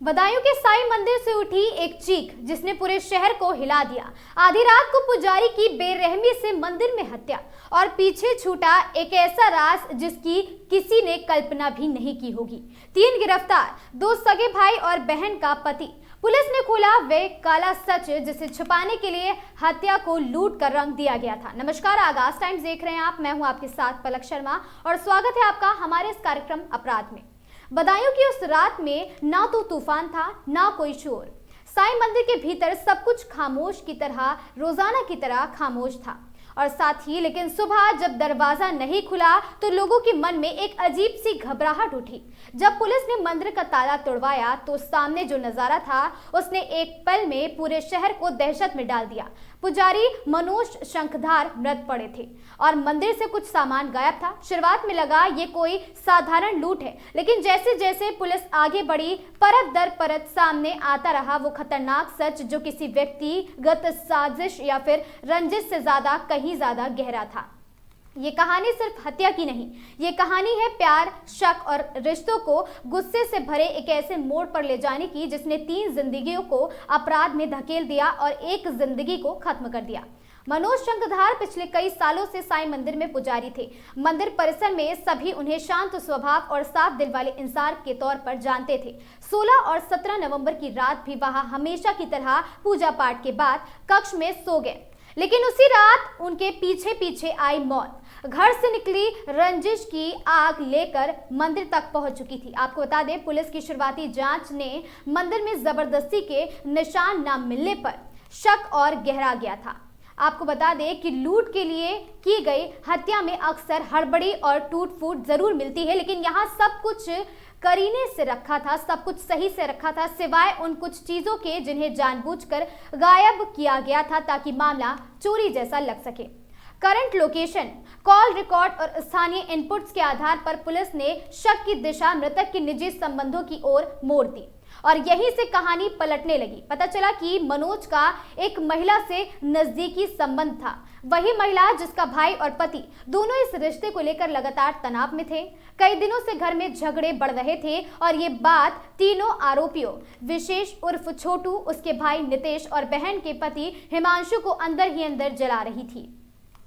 बदायूं के साईं मंदिर से उठी एक चीख जिसने पूरे शहर को हिला दिया। आधी रात को पुजारी की बेरहमी से मंदिर में हत्या और पीछे छूटा एक ऐसा राज जिसकी किसी ने कल्पना भी नहीं की होगी। 3 गिरफ्तार, 2 सगे भाई और बहन का पति। पुलिस ने खोला वे काला सच जिसे छुपाने के लिए हत्या को लूट कर रंग दिया गया था। नमस्कार, आगाज टाइम्स देख रहे हैं आप। मैं हूं आपके साथ पलक शर्मा और स्वागत है आपका हमारे इस कार्यक्रम अपराध में। बदायूं की उस रात में ना तो तूफान था ना कोई शोर। साईं मंदिर के भीतर सब कुछ खामोश की तरह, रोजाना की तरह खामोश था। और साथ ही लेकिन सुबह जब दरवाजा नहीं खुला तो लोगों के मन में एक अजीब सी घबराहट उठी। जब पुलिस ने मंदिर का ताला तोड़वाया तो सामने जो नजारा था उसने एक पल में पूरे शहर को दहशत में डाल दिया। पुजारी मनोज शंखधार मृत पड़े थे और मंदिर से कुछ सामान गायब था। शुरुआत में लगा ये कोई साधारण लूट है, लेकिन जैसे जैसे पुलिस आगे बढ़ी परत दर परत सामने आता रहा वो खतरनाक सच जो किसी व्यक्तिगत साजिश या फिर रंजिश से कहीं ज्यादा गहरा था। ये कहानी सिर्फ हत्या की नहीं, ये कहानी है प्यार, शक और रिश्तों को गुस्से से भरे एक ऐसे मोड़ पर ले जाने की जिसने 3 जिंदगियों को अपराध में धकेल दिया और एक जिंदगी को खत्म कर दिया। मनोज शंखधार पिछले कई सालों से साईं मंदिर में पुजारी थे। मंदिर परिसर में सभी उन्हें शांत स्वभाव और साफ दिल वाले इंसान के तौर पर जानते थे। 16 और 17 नवंबर की रात भी वहां हमेशा की तरह पूजा पाठ के बाद कक्ष में सो गए, लेकिन उसी रात उनके पीछे पीछे आई मौत। घर से निकली रंजिश की आग लेकर मंदिर तक पहुंच चुकी थी। आपको बता दें, पुलिस की शुरुआती जांच ने मंदिर में जबरदस्ती के निशान न मिलने पर शक और गहरा गया था। आपको बता दें कि लूट के लिए की गई हत्या में अक्सर हड़बड़ी और टूट फूट जरूर मिलती है, लेकिन यहाँ सब कुछ करीने से रखा था, सब कुछ सही से रखा था, सिवाय उन कुछ चीजों के जिन्हें जानबूझकर गायब किया गया था ताकि मामला चोरी जैसा लग सके। करंट लोकेशन, कॉल रिकॉर्ड और स्थानीय इनपुट्स के आधार पर पुलिस ने शक की दिशा मृतक के निजी संबंधों की ओर मोड़ दी और यहीं से कहानी पलटने लगी। पता चला कि मनोज का एक महिला से नजदीकी संबंध था, वही महिला जिसका भाई और पति दोनों इस रिश्ते को लेकर लगातार तनाव में थे। कई दिनों से घर में झगड़े बढ़ रहे थे और ये बात तीनों आरोपियों विशेष उर्फ छोटू, उसके भाई नितेश और बहन के पति हिमांशु को अंदर ही अंदर जला रही थी।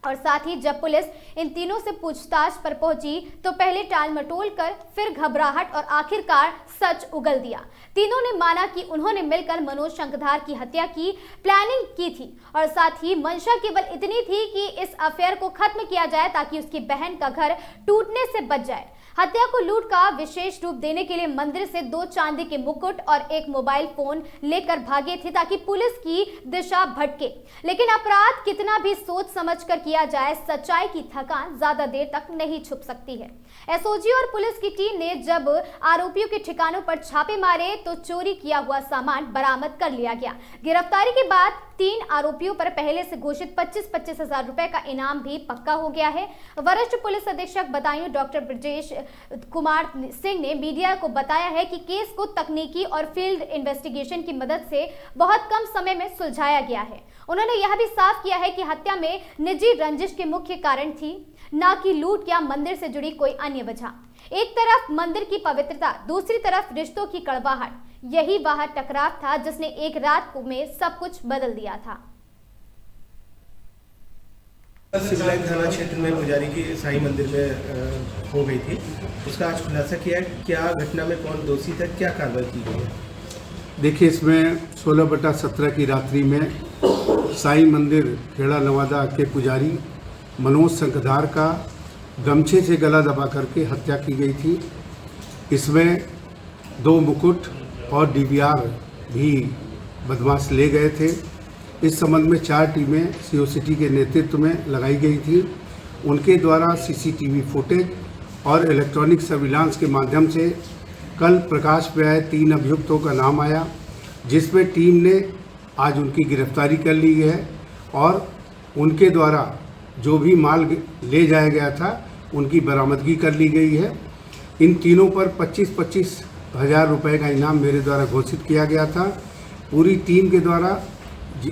और साथ ही जब पुलिस इन तीनों से पूछताछ पर पहुंची तो पहले टाल मटोल कर, फिर घबराहट और आखिरकार सच उगल दिया। तीनों ने माना कि उन्होंने मिलकर मनोज शंखधार की हत्या की प्लानिंग की थी और साथ ही मंशा केवल इतनी थी कि इस अफेयर को खत्म किया जाए ताकि उसकी बहन का घर टूटने से बच जाए। हत्या को लूट का विशेष रूप देने के लिए मंदिर से 2 चांदी के मुकुट और एक मोबाइल फोन लेकर भागे थे ताकि पुलिस की दिशा भटके। लेकिन अपराध कितना भी सोच समझकर किया जाए, सच्चाई की थकान ज्यादा देर तक नहीं छुप सकती है। एसओजी और पुलिस की टीम ने जब आरोपियों के ठिकानों पर छापे मारे तो चोरी किया हुआ सामान बरामद कर लिया गया। गिरफ्तारी के बाद 3 आरोपियों पर पहले से घोषित 25-25 हजार रुपए का इनाम भी पक्का हो गया है। वरिष्ठ पुलिस अधीक्षक बदायूं डॉक्टर ब्रजेश कुमार सिंह ने मीडिया को बताया है कि केस को तकनीकी और फील्ड इन्वेस्टिगेशन की मदद से बहुत कम समय में सुलझाया गया है। उन्होंने यह भी साफ किया है कि हत्या में निजी रंजिश के मुख्य कारण थी, न कि लूट या मंदिर से जुड़ी कोई अन्य वजह। एक तरफ मंदिर की पवित्रता, दूसरी तरफ रिश्तों की कड़वाहट, यही वह टकराव था जिसने एक रात में सब कुछ बदल दिया था। सिविल लाइन थाना क्षेत्र में पुजारी की साईं मंदिर में हो गई थी, उसका आज खुलासा किया। क्या घटना में कौन दोषी था, क्या कार्रवाई की गई है? देखिए, इसमें 16/17 की रात्रि में साईं मंदिर खेड़ा नवादा के पुजारी मनोज शंखधार का गमछे से गला दबा करके हत्या की गई थी। इसमें 2 मुकुट और डीवीआर भी बदमाश ले गए थे। इस संबंध में 4 टीमें सीओसीटी के नेतृत्व में लगाई गई थी। उनके द्वारा सीसीटीवी फुटेज और इलेक्ट्रॉनिक सर्विलांस के माध्यम से कल प्रकाश में आए 3 अभियुक्तों का नाम आया, जिसमें टीम ने आज उनकी गिरफ्तारी कर ली है और उनके द्वारा जो भी माल ले जाया गया था उनकी बरामदगी कर ली गई है। इन तीनों पर 25-25 हजार रुपये का इनाम मेरे द्वारा घोषित किया गया था। पूरी टीम के द्वारा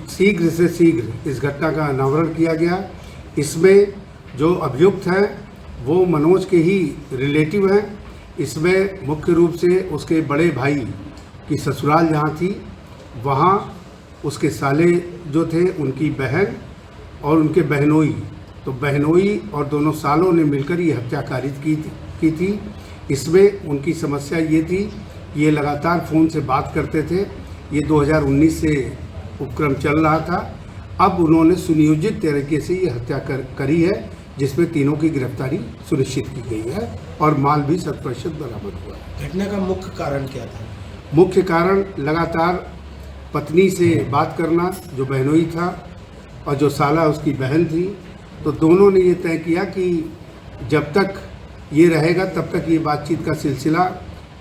शीघ्र से शीघ्र इस घटना का अनावरण किया गया। इसमें जो अभियुक्त हैं वो मनोज के ही रिलेटिव हैं। इसमें मुख्य रूप से उसके बड़े भाई कि ससुराल जहाँ थी वहाँ उसके साले जो थे उनकी बहन और उनके बहनोई, तो बहनोई और दोनों सालों ने मिलकर ये हत्या कारित की थी। इसमें उनकी समस्या ये थी, ये लगातार फ़ोन से बात करते थे। ये 2019 से उपक्रम चल रहा था। अब उन्होंने सुनियोजित तरीके से ये हत्या करी है, जिसमें तीनों की गिरफ्तारी सुनिश्चित की गई है और माल भी 100% बरामद हुआ है। घटना का मुख्य कारण क्या था? मुख्य कारण लगातार पत्नी से बात करना, जो बहनोई था, और जो साला उसकी बहन थी। तो दोनों ने ये तय किया कि जब तक ये रहेगा तब तक ये बातचीत का सिलसिला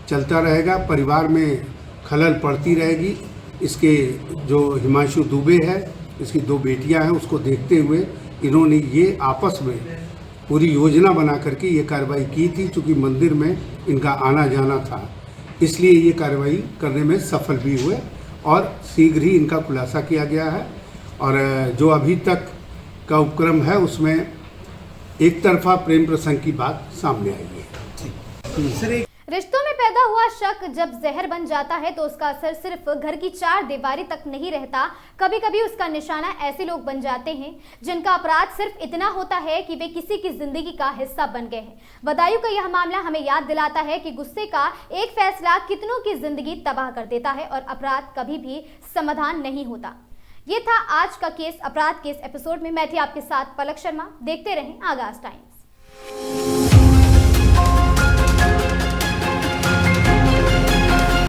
चलता रहेगा, परिवार में खलल पड़ती रहेगी। इसके जो हिमांशु दुबे है, इसकी 2 बेटियां हैं, उसको देखते हुए इन्होंने ये आपस में पूरी योजना बना करके ये कार्रवाई की थी। चूँकि मंदिर में इनका आना जाना था, इसलिए ये कार्रवाई करने में सफल भी हुए और शीघ्र ही इनका खुलासा किया गया है। और जो अभी तक का उपक्रम है उसमें एक तरफा प्रेम प्रसंग की बात सामने आई है। सर, रिश्तों में पैदा हुआ शक जब जहर बन जाता है तो उसका असर सिर्फ घर की 4 दीवारी तक नहीं रहता। कभी कभी उसका निशाना ऐसे लोग बन जाते हैं जिनका अपराध सिर्फ इतना होता है कि वे किसी की जिंदगी का हिस्सा बन गए हैं। बदायूं का यह मामला हमें याद दिलाता है कि गुस्से का एक फैसला कितनों की जिंदगी तबाह कर देता है और अपराध कभी भी समाधान नहीं होता। ये था आज का केस अपराध केस एपिसोड में। मैं थी आपके साथ पलक शर्मा। देखते रहें आगाज टाइम्स।